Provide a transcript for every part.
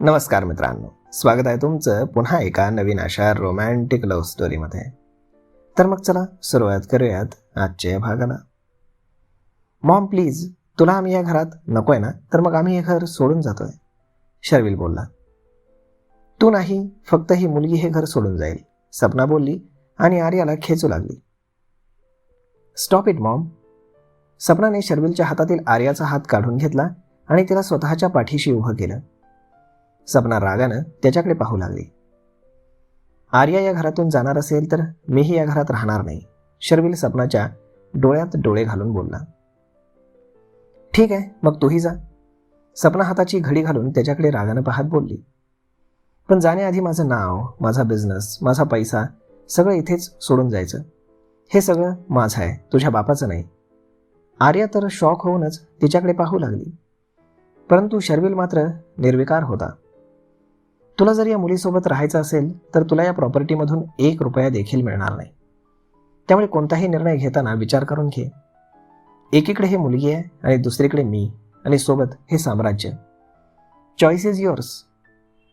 नमस्कार मित्रांनो, स्वागत आहे तुमचं पुन्हा एका नवीन अशा रोमॅन्टिक लव्ह स्टोरीमध्ये. तर मग चला सुरुवात करूयात आजच्या या भागाला. मॉम प्लीज, तुला आम्ही या घरात नकोय ना, तर मग आम्ही हे घर सोडून जातोय, शर्विल बोलला. तू नाही, फक्त ही मुलगी हे घर सोडून जाईल, सपना बोलली आणि आर्याला खेचू लागली. Stop it mom. सपनाने शर्विलच्या हातातील आर्याचा हात काढून घेतला आणि तिला स्वतःच्या पाठीशी उभं केलं. सपना रागानं त्याच्याकडे पाहू लागली. आर्या या घरातून जाणार असेल तर मीही या घरात राहणार नाही, शर्विल सपनाच्या डोळ्यात डोळे घालून बोलला. ठीक आहे, मग तूही जा, सपना हाताची घडी घालून त्याच्याकडे रागानं पाहत बोलली. पण जाण्याआधी माझं नाव, माझा बिझनेस, माझा पैसा सगळं इथेच सोडून जायचं. हे सगळं माझं आहे, तुझ्या बापाचं नाही. आर्या तर शॉक होऊनच तिच्याकडे पाहू लागली, परंतु शर्विल मात्र निर्विकार होता. तुला जर या मुलीसोबत राहायचं असेल तर तुला या प्रॉपर्टीमधून 1 रुपया देखील मिळणार नाही. त्यामुळे कोणताही निर्णय घेताना विचार करून घे. एकीकडे हे मुलगी आहे आणि दुसरीकडे मी, आणि सोबत हे साम्राज्य. Choice is yours.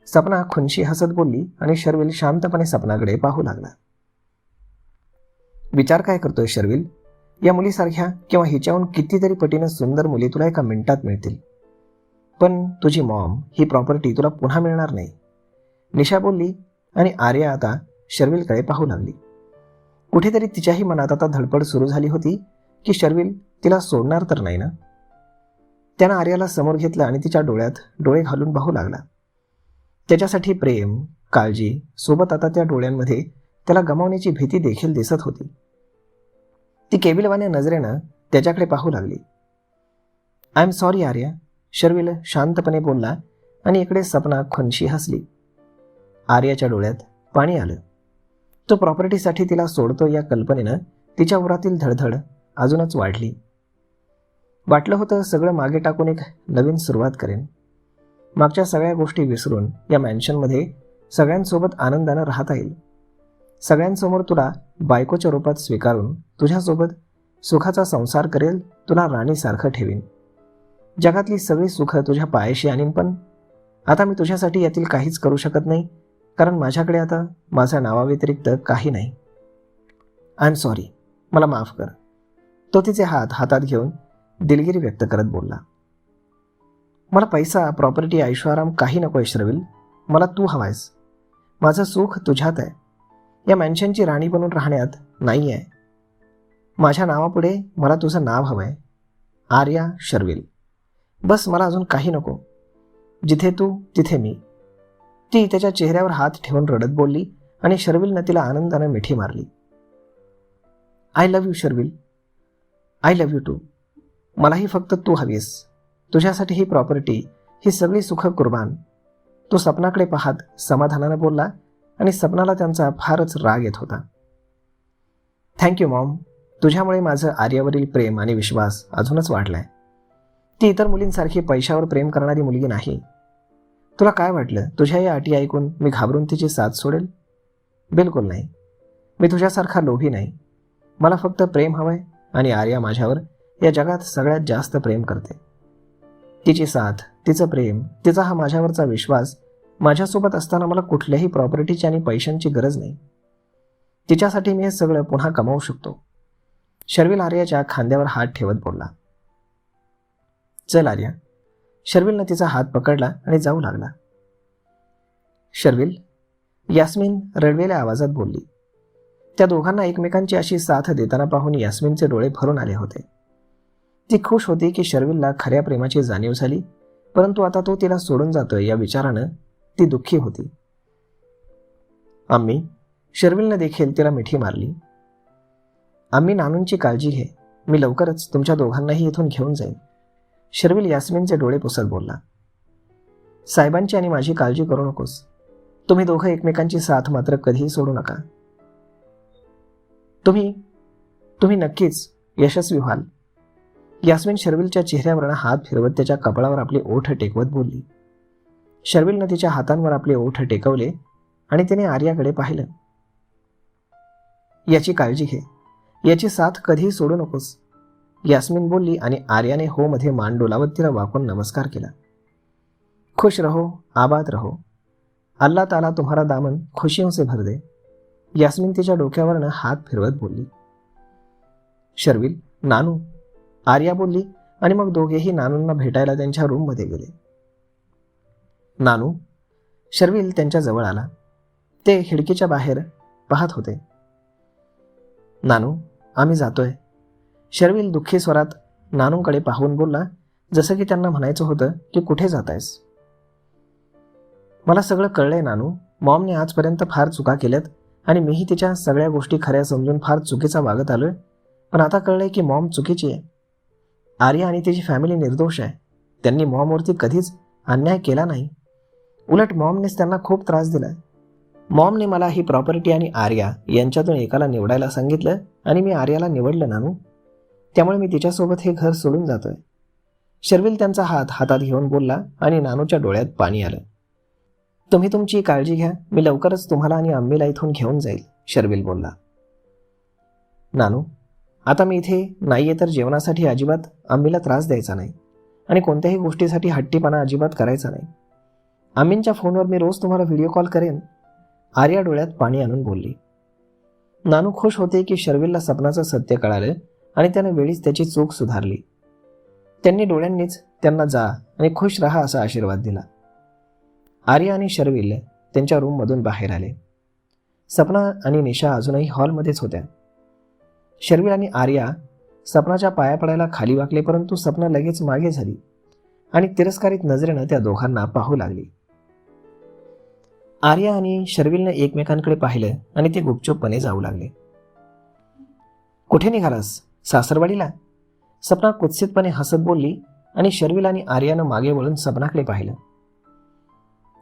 सपना खुनशी हसत बोलली आणि शर्विल शांतपणे सपनाकडे पाहू लागला. विचार काय करतोय शर्विल? या मुलीसारख्या किंवा हिच्याहून कितीतरी पटीनं सुंदर मुली तुला एका मिनिटात मिळतील, पण तुझी मॉम ही प्रॉपर्टी तुला पुन्हा मिळणार नाही, निशा बोलली आणि आर्या आता शर्विलकडे पाहू लागली. कुठेतरी तिच्याही मनात आता धडपड सुरू झाली होती की शर्विल तिला सोडणार तर नाही ना. त्यानं आर्याला समोर घेतलं आणि तिच्या डोळ्यात डोळे घालून पाहू लागला. त्याच्यासाठी प्रेम, काळजी सोबत आता त्या डोळ्यांमध्ये त्याला गमावण्याची भीती देखील दिसत होती. ती केविलवाण्या नजरेनं त्याच्याकडे पाहू लागली. I am sorry Arya, Sharvil शांतपणे बोलला आणि इकडे सपना खुनशी हसली. आर्याच्या डोळ्यात पाणी आलं. तो प्रॉपर्टीसाठी तिला सोडतो या कल्पनेनं तिच्या उरातील धडधड अजूनच वाढली. वाटलं होतं सगळं मागे टाकून एक नवीन सुरुवात करेन. मागच्या सगळ्या गोष्टी विसरून या मॅन्शनमध्ये सगळ्यांसोबत आनंदानं राहता येईल. सगळ्यांसमोर तुला बायकोच्या रूपात स्वीकारून तुझ्यासोबत सुखाचा संसार करेल, तुला राणीसारखं ठेवीन. जगातली सगळी सुख तुझ्या पायाशी आणीन. पण आता मी तुझ्यासाठी यातील काहीच करू शकत नाही, कारण माझ्याकडे आता माझ्या नावाव्यतिरिक्त काही नाही. आय एम सॉरी, मला माफ कर. तो तिचे हात हातात घेऊन दिलगिरी व्यक्त करत बोलला. मला पैसा, प्रॉपर्टी, ऐशोआराम काही नकोय शर्विल, मला तू हवायस. माझं सुख तुझ्यात आहे, या मॅन्शनची राणी बनून राहण्यात नाही आहे. माझ्या नावापुढे मला तुझं नाव हवंय, आर्या शर्विल. बस, मला अजून काही नको. जिथे तू तिथे मी. ती त्याच्या चेहऱ्यावर हात ठेवून रडत बोलली आणि शर्विलनं तिला आनंदानं मिठी मारली. I love you Sharvil, I love you too. मलाही फक्त तू हवीस. तुझ्यासाठी ही प्रॉपर्टी, ही सगळी सुख कुर्बान. तो सपनाकडे पाहत समाधानानं बोलला आणि सपनाला त्यांचा फारच राग येत होता. थँक्यू मॉम, तुझ्यामुळे माझं आर्यावरील प्रेम आणि विश्वास अजूनच वाढलाय. ती इतर मुलींसारखी पैशावर प्रेम करणारी मुलगी नाही. तुला काय वाटलं तुझ्या या अटी ऐकून मी घाबरून तिची साथ सोडेल? बिलकुल नाही. मी तुझ्यासारखा लोभी नाही. मला फक्त प्रेम हवंय आणि आर्या माझ्यावर या जगात सगळ्यात जास्त प्रेम करते. तिची साथ, तिचं प्रेम, तिचा हा माझ्यावरचा विश्वास माझ्यासोबत असताना मला कुठल्याही प्रॉपर्टीची आणि पैशांची गरज नाही. तिच्यासाठी मी हे सगळं पुन्हा कमावू शकतो. शर्विल आर्याच्या खांद्यावर हात ठेवत बोलला. चल आर्या. शर्विलनं तिचा हात पकडला आणि जाऊ लागला. शर्विल, यास्मिन रडवेल्या आवाजात बोलली. त्या दोघांना एकमेकांची अशी साथ देताना पाहून यास्मिनचे डोळे भरून आले होते. ती खुश होती की शर्विलला खऱ्या प्रेमाची जाणीव झाली, परंतु आता तो तिला सोडून जातोय या विचारानं ती दुःखी होती. आम्ही, शर्विलनं देखील तिला मिठी मारली. आम्ही, नानूंची काळजी घे. मी लवकरच तुमच्या दोघांनाही इथून घेऊन जाईन, शर्विल यास्मिनचे डोळे पुसत बोलला. साहेबांची आणि माझी काळजी करू नकोस. तुम्ही दोघं एकमेकांची साथ मात्र कधीही सोडू नका. तुम्ही नक्कीच यशस्वी व्हाल. यास्मिन शर्विलच्या चेहऱ्यावरनं हात फिरवत त्याच्या कपाळावर आपले ओठ टेकवत बोलली. शर्विलनं तिच्या हातांवर आपले ओठ टेकवले आणि तिने आर्याकडे पाहिलं. याची काळजी घे, याची साथ कधीही सोडू नकोस, यास्मिन बोलली आणि आर्याने हो मध्ये मान डोलावत तिला वाकून नमस्कार केला. खुश रहो, आबाद रहो. अल्लाह ताला तुम्हारा दामन खुशियों से भर दे. यास्मिन तिच्या डोक्यावरनं हात फिरवत बोलली. शर्विल, नानू, आर्या बोलली आणि मग दोघेही नानूंना भेटायला त्यांच्या रूममध्ये गेले. नानू, शर्विल त्यांच्या जवळ आला. ते खिडकीच्या बाहेर पाहत होते. नानू, आम्ही जातोय. शर्विल दुःखी स्वरात नानूंकडे पाहून बोलला, जसं की त्यांना म्हणायचं होतं की कुठे जातायस. मला सगळं कळलंय नानू. मॉमने आजपर्यंत फार चुका केल्यात आणि मीही तिच्या सगळ्या गोष्टी खऱ्या समजून फार चुकीचा वागत आलोय. पण आता कळलंय की मॉम चुकीची आहे. आर्या आणि तिची फॅमिली निर्दोष आहे. त्यांनी मॉमवरती कधीच अन्याय केला नाही. उलट मॉमनेच त्यांना खूप त्रास दिलाय. मॉमने मला ही प्रॉपर्टी आणि आर्या यांच्यातून एकाला निवडायला सांगितलं आणि मी आर्याला निवडलं नानू. त्यामुळे मी तिच्यासोबत हे घर सोडून जातोय. शर्विल त्यांचा हात हातात घेऊन बोलला आणि नानूच्या डोळ्यात पाणी आलं. तुम्ही तुमची काळजी घ्या. मी लवकरच तुम्हाला आणि अम्मीला इथून घेऊन जाईल, शर्विल बोलला. नानू, आता मी इथे नाहीये तर जेवणासाठी अजिबात अम्मीला त्रास द्यायचा नाही आणि कोणत्याही गोष्टीसाठी हट्टीपणा अजिबात करायचा नाही. अम्मींच्या फोनवर मी रोज तुम्हाला व्हिडिओ कॉल करेन, आर्या डोळ्यात पाणी आणून बोलली. नानू खुश होते की शर्विलला सपनाचं सत्य कळालं आणि त्याने वेळीच त्याची चूक सुधारली. त्यांनी डोळ्यांनीच त्यांना जा आणि खुश राहा असा आशीर्वाद दिला. आर्या आणि शर्विल त्यांच्या रूममधून बाहेर आले. सपना आणि निशा अजूनही हॉलमध्येच होत्या. शर्विल आणि आर्या सपनाच्या पाया पडायला खाली वाकले, परंतु सपना लगेच मागे झाली आणि तिरस्कारित नजरेनं त्या दोघांना पाहू लागली. आर्या आणि शर्विलने एकमेकांकडे पाहिलं आणि ते गुपचूपपणे जाऊ लागले. कुठे निघालास? सासरवाडीला? सपना कुत्सितपणे हसत बोलली आणि शर्विल आणि आर्यानं मागे वळून सपनाकडे पाहिलं.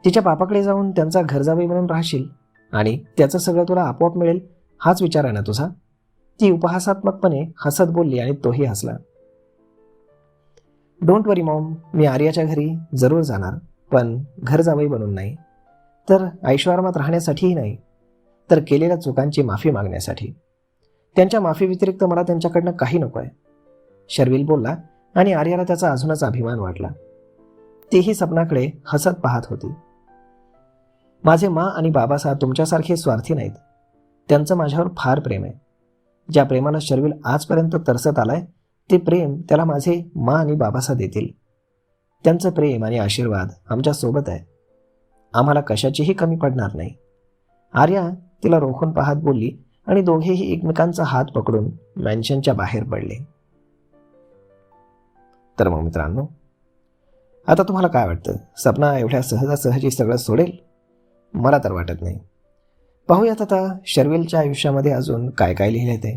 तिच्या बापाकडे जाऊन त्यांचा घरजावई म्हणून राहशील आणि त्याचं सगळं तुला आपोआप मिळेल हाच विचार आहे ना तुझा? ती उपहासात्मकपणे हसत बोलली आणि तोही हसला. डोंट वरी मॉम, मी आर्याच्या घरी जरूर जाणार, पण घरजावई बनून नाही, तर ऐशोआरामात राहण्यासाठीही नाही, तर केलेल्या चुकांची माफी मागण्यासाठी. त्यांच्या माफी व्यतिरिक्त मला त्यांच्याकडनं काही नको आहे, शर्विल बोलला आणि आर्याला त्याचा अजूनच अभिमान वाटला. तीही सपनाकडे हसत पाहत होती. माझे मा आणि बाबासाहेब तुमच्यासारखे स्वार्थी नाहीत. त्यांचं माझ्यावर फार प्रेम आहे. ज्या प्रेमाला शर्विल आजपर्यंत तरसत आलाय ते प्रेम त्याला माझे मा आणि बाबासाहेब देतील. त्यांचं प्रेम आणि आशीर्वाद आमच्या सोबत आहे. आम्हाला कशाचीही कमी पडणार नाही. आर्या तिला रोखून पाहत बोलली आणि दोघेही एकमेकांचा हात पकडून मॅन्शनच्या बाहेर पडले. तर मग मित्रांनो, आता तुम्हाला काय वाटतं? सपना एवढ्या सहजासहजी सगळं सोडेल? मला तर वाटत नाही. पाहूयात आता शर्विलच्या आयुष्यामध्ये अजून काय काय लिहिलं ते.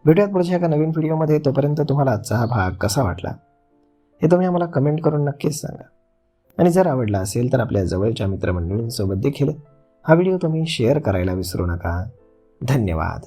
भेटूयात पुढच्या एका नवीन व्हिडिओमध्ये. तोपर्यंत तुम्हाला आजचा हा भाग कसा वाटला हे तुम्ही आम्हाला कमेंट करून नक्कीच सांगा. आणि जर आवडला असेल तर आपल्या जवळच्या मित्रमंडळींसोबत देखील हा व्हिडिओ तुम्ही शेअर करायला विसरू नका. धन्यवाद.